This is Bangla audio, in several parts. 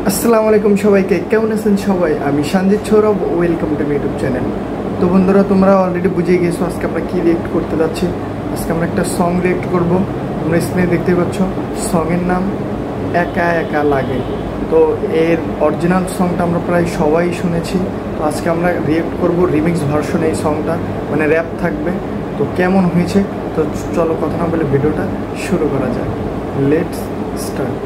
আসসালামু আলাইকুম সবাইকে, কেমন আছেন সবাই? আমি Sanjit Sourav, welcome to my YouTube channel. তো বন্ধুরা, তোমরা অলরেডি বুঝে গেছো আজকে আমরা কী রিয়েক্ট করতে যাচ্ছি। আজকে আমরা একটা সং রিয়েক্ট করব। তোমরা স্ক্রিনে দেখতে পাচ্ছ, সঙের নাম একা একা লাগে। তো এর অরিজিনাল সংটা আমরা প্রায় সবাই শুনেছি। তো আজকে আমরা রিয়েক্ট করব রিমিক্স ভার্সন এই সংটা, মানে র্যাপ থাকবে। তো কেমন হয়েছে, তো চলো কথা না বলে ভিডিওটা শুরু করা যায়। Let's start.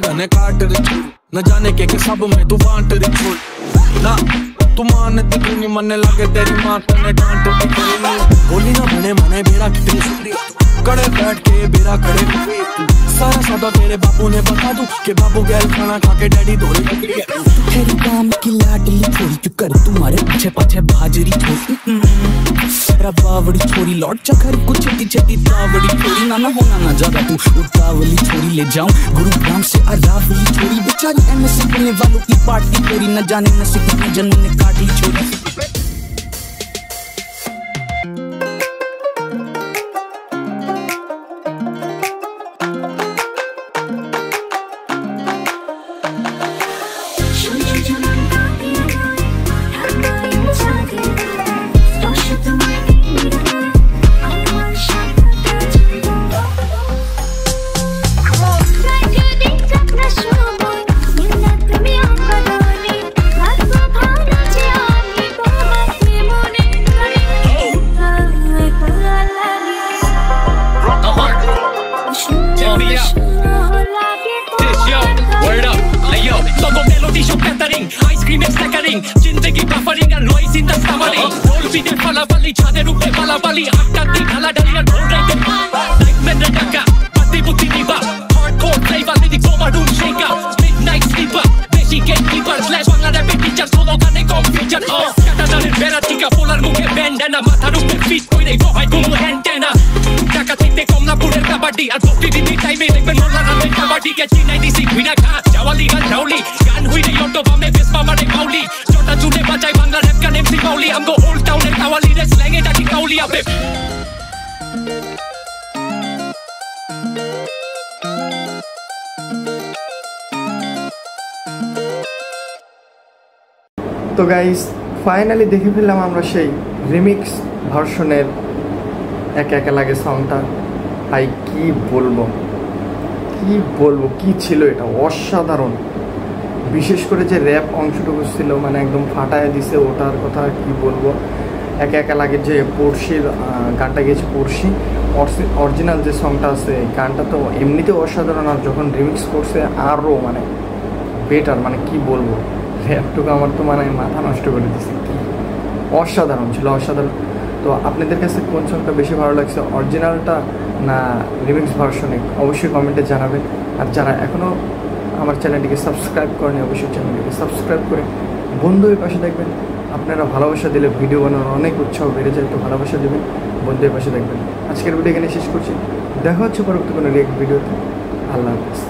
गाने काट रही न जाने के सब में तू बांट रही ना तू मान तेरी मन लगे तेरी माँ तने डांट बोली ना बने मने बेरा कितनी कड़े बैठ के बेरा खड़े सारा सौदा तेरे बाबू ने बता दूं कि बाबू गैल खाना खा के डैडी धोरी तेरी काम की लाडली छोरी क्यों कर तुम्हारे पीछे पीछे बाजरी छोरी रबावड़ी छोरी लौट चकर कुछ छटी छटी तावड़ी छोरी ना होना ना ज्यादा तू उतावली छोरी ले जाऊं गुरुग्राम से अरावली छोरी बेचारी एमएससी करने वालों की पार्टी छोरी न जाने नसीब कितने जन्म ने काटी छोरी। जिंदगी buffering and noise in the summary roll with the falafali chade rupe falafali atta di khala dalia roll right nightmare daka pati butti diva hardcore flavor with the coma room shaker midnight sleeper beshi gatekeeper slash bangla rap teacher solo gane com feature kata daler bera tika polar mukhe bandana matha rupe fit koire go hai gumo antenna taka thite komla purer kabaddi ar bokti dini time e dekben molla name kabaddi ke chinai disi guina kha jawali gan jauli gan hui re auto bame vespa mare kauli jota june bajai bangla rap gan mc kauli amgo old town er kawali re slang e daki kauli abe। তো গাইস, ফাইনালি দেখে ফেললাম আমরা সেই রিমিক্স ভার্সনের একা একা লাগে সংটা। ভাই কি বলবো কি ছিল এটা, অসাধারণ। বিশেষ করে যে র্যাপ অংশটুকু ছিল, মানে একদম ফাটায় দিছে, ওটার কথা কি বলবো। একা একা লাগে যে পড়শির গানটা গেছে, পড়শি অরিজিনাল যে সংটা আছে, গানটা তো এমনিতেও অসাধারণ, আর যখন রিমিক্স করছে আরও মানে বেটার, মানে কি বলবো। র্যাপটুকু আমার তো মানে মাথা নষ্ট করে দিচ্ছে, অসাধারণ ছিল, অসাধারণ। তো আপনাদের কাছে কোন সংটা বেশি ভালো লাগছে, অরিজিনালটা না রিমিক্স ভার্সনে, অবশ্যই কমেন্টে জানাবেন। আর যারা এখনও আমার চ্যানেলটিকে সাবস্ক্রাইব করেনি, অবশ্যই চ্যানেলটিকে সাবস্ক্রাইব করে বন্ধুদের পাশে দেখবেন। আপনারা ভালোবাসা দিলে ভিডিও বানানোর অনেক উৎসাহ বেড়ে যায়, তো ভালোবাসা দেবেন, বন্ধুদের পাশে দেখবেন। আজকের ভিডিও এখানে শেষ করছি, দেখা হচ্ছে পরবর্তী কোনো রিয়েক্ট ভিডিওতে। আল্লাহ হাফেজ।